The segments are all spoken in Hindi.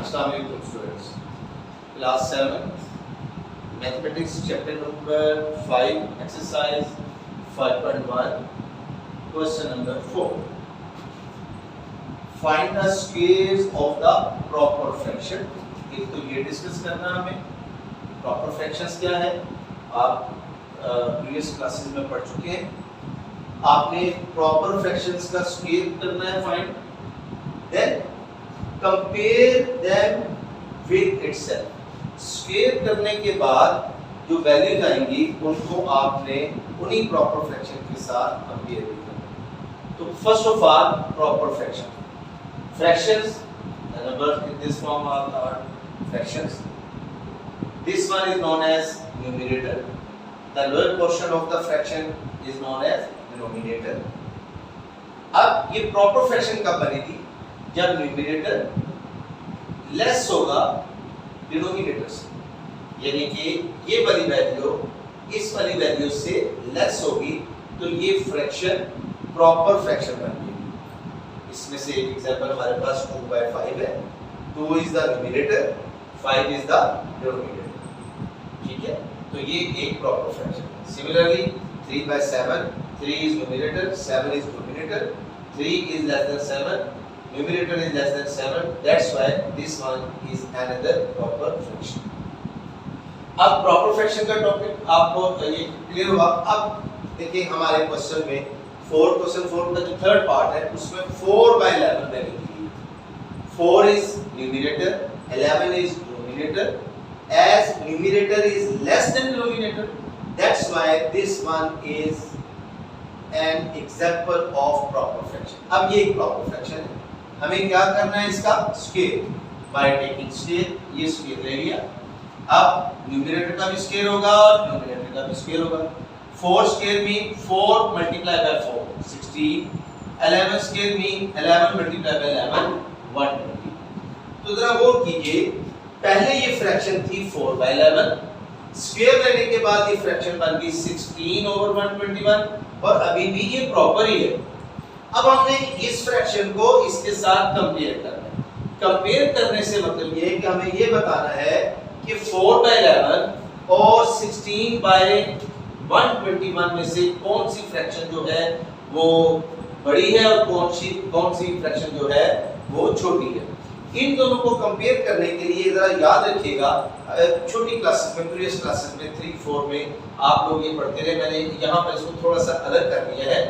अस्सलाम वालेकुम students, class 7 mathematics chapter number 5 exercise 5.1 question number 4 find the squares of the proper fraction. एक तो ये डिस्कस करना हमें प्रॉपर फ्रैक्शंस क्या है। आप प्रीवियस क्लासेस में पढ़ चुके हैं। आपने प्रॉपर फ्रैक्शंस का स्क्वेयर करना है find, then compare them with itself. Square करने के बाद जो वैल्यूज आएंगी उनको आपने उन्हीं प्रॉपर फ्रैक्शन के साथ कंपेयर करना। तो first of all proper fractions the numbers in this form are called fractions. This one is known as numerator. The lower portion of the fraction is known as denominator. अब ये प्रॉपर फ्रैक्शन कब बनेगी? जब न्यूमरेटर लेस होगा डिनोमिनेटर से, यानी कि ये वाली वैल्यू इस वाली वैल्यू से लेस होगी तो ये फ्रैक्शन प्रॉपर फ्रैक्शन बन जाएगी। इसमें से एक एग्जांपल हमारे पास 2/5 है। 2 is the numerator, 5 is the denominator. ठीक है, तो ये एक प्रॉपर फ्रैक्शन है। Similarly 3/7, 3 is numerator, 7 is denominator, 3 is less than 7, numerator is less than 7, that's why this one is another proper fraction. अब प्रॉपर फ्रैक्शन का टॉपिक आपको ये क्लियर हुआ। अब देखिए हमारे क्वेश्चन में क्वेश्चन 4 का जो थर्ड पार्ट है उसमें 4/11 वैल्यू दी है। 4 is numerator, 11 is denominator. As numerator is less than denominator, that's why this one is an example of proper fraction. अब ये एक प्रॉपर फ्रैक्शन है, हमें क्या करना है इसका स्क्वायर। बाय टेकिंग स्क्वायर, ये स्क्वायर ले लिया। अब न्यूमरेटर का भी स्क्वायर होगा और डिनोमिनेटर का भी स्क्वायर होगा। 4 square mean 4 multiply bye 4 16, 11 square mean 11 multiply by 11 120। तो जरा गौर कीजिए, पहले ये फ्रैक्शन थी 4/11, स्क्वायर लेने के बाद ये फ्रैक्शन बन गई 16/121 और अभी भी ये प्रॉपर ही है। अब हमने इस फ्रैक्शन को इसके साथ कंपेयर करना है। कंपेयर करने से मतलब ये है कि हमें ये बताना है कि 4/11 और 16/121 में से कौन सी फ्रैक्शन जो है वो बड़ी है और कौन सी फ्रैक्शन जो है वो छोटी है। इन दोनों को कंपेयर करने के लिए जरा याद रखिएगा, छोटी क्लासेस में प्रीवियस क्लासेस में 3-4 में आप लोग ये पढ़ते रहे। मैंने यहाँ पर इसको थोड़ा सा अलग कर दिया है।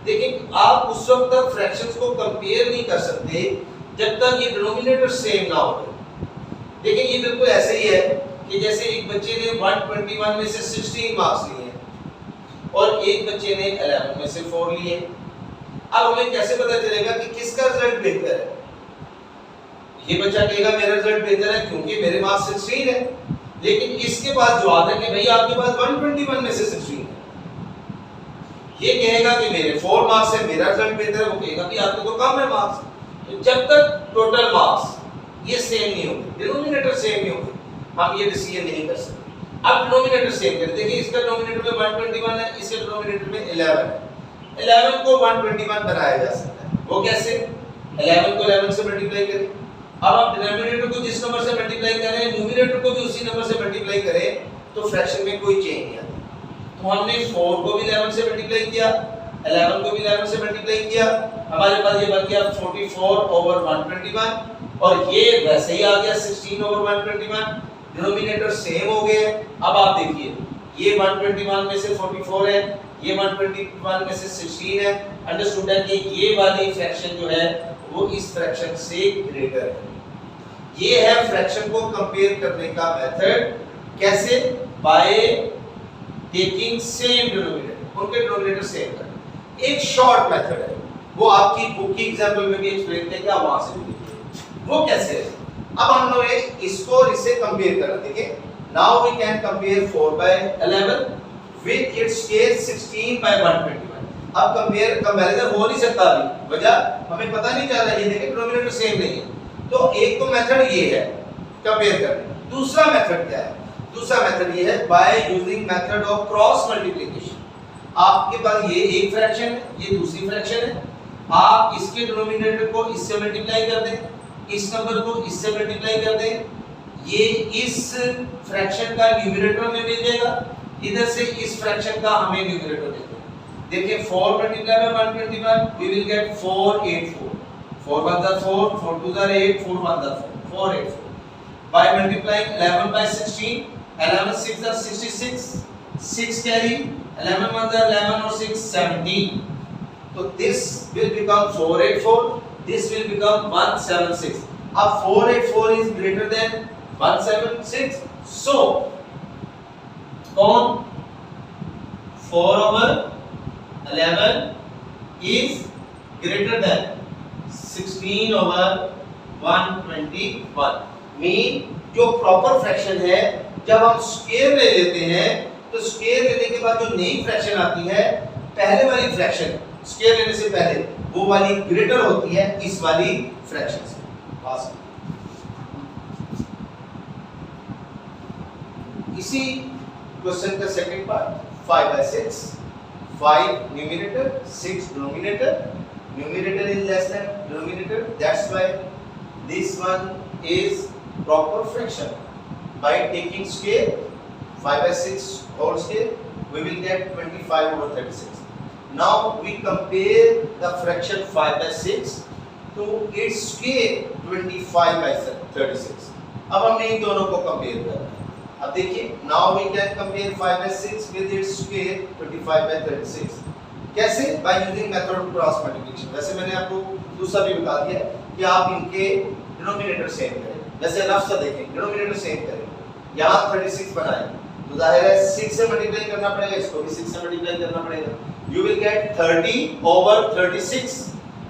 देखिए आप उस वक्त तक फ्रैक्शंस को कंपेयर नहीं कर सकते जब तक ये डिनोमिनेटर सेम ना हो। देखिए ये बिल्कुल ऐसे ही है कि जैसे एक बच्चे ने 121 में से 16 मार्क्स लिए और एक बच्चे ने 11 में से 4 लिए। अब हमें कैसे पता चलेगा कि किसका रिजल्ट बेहतर है? ये बच्चा कहेगा मेरा रिजल्ट बेहतर है क्योंकि मेरे पास 16 है, लेकिन इसके पास जवाब है कि भाई आपके पास 121 में से 16 है। ये कहेगा कि मेरे 4 मार्क्स है, मेरा रिजल्ट बेहतर है, वो कहेगा कि आपके तो कम है मार्क्स। तो जब तक टोटल मार्क्स ये सेम नहीं होंगे, डिनोमिनेटर सेम नहीं होंगे, हम ये डिसीजन नहीं कर सकते। अब डिनोमिनेटर सेम कर, देखिए इसका डिनोमिनेटर में 121 है, इसके डिनोमिनेटर में 11 है। 11 को 121 बनाया जा सकता है। वो कैसे? 11 को 11 से मल्टीप्लाई करें। अब आप डिनोमिनेटर को जिस नंबर से मल्टीप्लाई करें, न्यूमरेटर को भी उसी नंबर से मल्टीप्लाई करें तो फ्रैक्शन में कोई चेंज नहीं आता। तो हमने 4 को भी 11 से मल्टीप्लाई किया, 11 को भी 11 से मल्टीप्लाई किया, हमारे पास ये बन गया 44/121 और ये वैसे ही आ गया 16/121। डिनोमिनेटर सेम हो गए। अब आप देखिए ये 121 में से 44 है, ये 121 में से 16 है। अंडरस्टूड है कि ये वाली फ्रैक्शन जो है वो इस फ्रैक्शन से ग्रेटर है। ये है फ्रैक्शन को कंपेयर करने का मेथड। कैसे? बाय टेकिंग सेम डिनोमिनेटर, उनके डिनोमिनेटर सेम करना। एक शॉर्ट मेथड है, वो आपकी बुक की एग्जांपल में भी एक्सप्लेन किया गया, वहां से भी देखिए वो कैसे है। अब हम लोग इसको इससे कंपेयर करना। देखिए now we can compare 4/11 with its square 16/121। अब कंपैरिजन हो नहीं सकता अभी, वजह हमें पता नहीं चल रहा है। ये देखिए डिनोमिनेटर सेम नहीं है, तो एक तो मेथड ये है कंपेयर करने। दूसरा मेथड क्या है? दूसरा मेथड ये है by using method of cross multiplication. आपके पास ये एक फ्रैक्शन है, ये दूसरी फ्रैक्शन है, आप इसके डिनोमिनेटर को इससे मल्टीप्लाई कर दें, इस नंबर को इससे मल्टीप्लाई कर दें, ये इस फ्रैक्शन का न्यूमरेटर में मिल जाएगा, इधर से इस फ्रैक्शन का हमें न्यूमरेटर मिल जाएगा। देखिए 4 multiply by 121 we will get 484, 4 1 जा 4, 4 2 जा 8, 4 1 जा 4, 484 by multiplying 11 by 16, 11 6 जा 66, 6 carry, 11 1 जा 11 और 6 17, तो this will become 484, this will become 176. अब 484 is greater than 176, so कौन 4/11 is greater than 16/121, मीन जो प्रॉपर फ्रैक्शन है जब हम स्क्वायर ले लेते हैं तो स्क्वायर लेने के बाद जो नई फ्रैक्शन आती है पहले वाली फ्रैक्शन स्क्वायर लेने से पहले वो वाली ग्रेटर होती है इस वाली फ्रैक्शन से। बस इसी क्वेश्चन का second part 5/6, 5 numerator 6 denominator, numerator is less than denominator, that's why this one is proper fraction. By taking square 5/6 whole square we will get 25/36. Now we compare the fraction 5/6 to its square 25/36. अब हमने इन दोनों को कंपेयर करना है। अब देखिए now we can compare 5/6 with its square 25/36. कैसे? By using method of cross multiplication. वैसे मैंने आपको दूसरा भी बता दिया है कि आप इनके डिनोमिनेटर सेम करें। वैसे रफ सा देखें, डिनोमिनेटर सेम करें। यहाँ 36 बनाएं तो जाहिर है 6 से मल्टीप्लाई करना पड़ेगा, इसको भी 6 से मल्टीप्लाई करना पड़ेगा। You will get 30/36।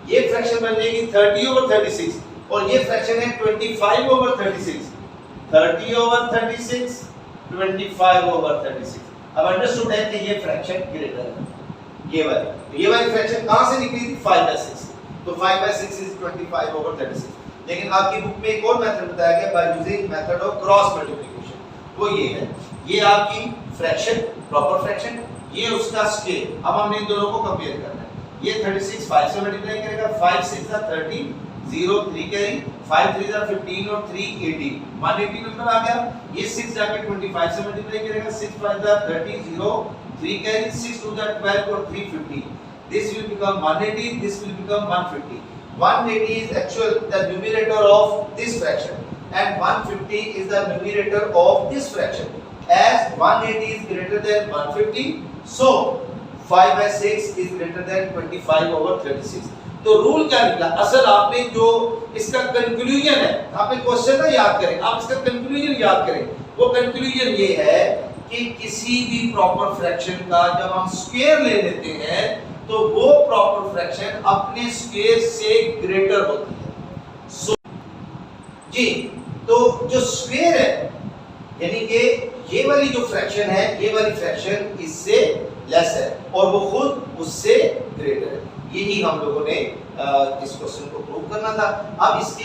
ये फ्रैक्शन बन जाएगी 30/36 और ये फ्रैक्शन है 25/36। 30/36 25/36। अब अंडरस्टूड है कि ये फ्रैक्शन ग्रेटर है ये वाली फ्रैक्शन कहां से निकली थी 5/6, तो 5/6 इज 25/36। लेकिन आपकी बुक में एक और मेथड बताया गया by using method of cross multiplication, वो ये है, ये आपकी फ्रैक्शन प्रॉपर फ्रैक्शन, ये उसका स्क्वायर। अब हमने इन दोनों को कंपेयर करना है। ये 36 5 से मल्टीप्लाई करेगा, 5 6 जा 30, 0 3 कैरी, 5 3 जा 15 और 3 18, 180 नंबर आ गया। ये 6 जाके 25 से मल्टीप्लाई करेगा, 6 5 जा 30, 0 3 carry, 6 2 जा 12 और 3 50. This will become 180, this will become 150. 180 is actual the numerator of this fraction and 150 is the numerator of this fraction. As 180 is greater than 150, so 5/6 is greater than 25/36. तो रूल क्या निकला? असल आपने जो इसका कंक्लूजन है, आपने क्वेश्चन ना याद करें, आप इसका कंक्लूजन याद करें। वो कंक्लूजन ये है कि किसी भी प्रॉपर फ्रैक्शन का जब हम स्क्वायर ले लेते हैं तो वो प्रॉपर फ्रैक्शन अपने स्क्वायर से ग्रेटर होती है। जी, तो जो स्क्वायर है यानी कि ये वाली जो फ्रैक्शन है, ये वाली फ्रैक्शन इससे लेस है और वो खुद उससे ग्रेटर है। यही हम लोगों ने इस क्वेश्चन को प्रूव करना था। अब इसके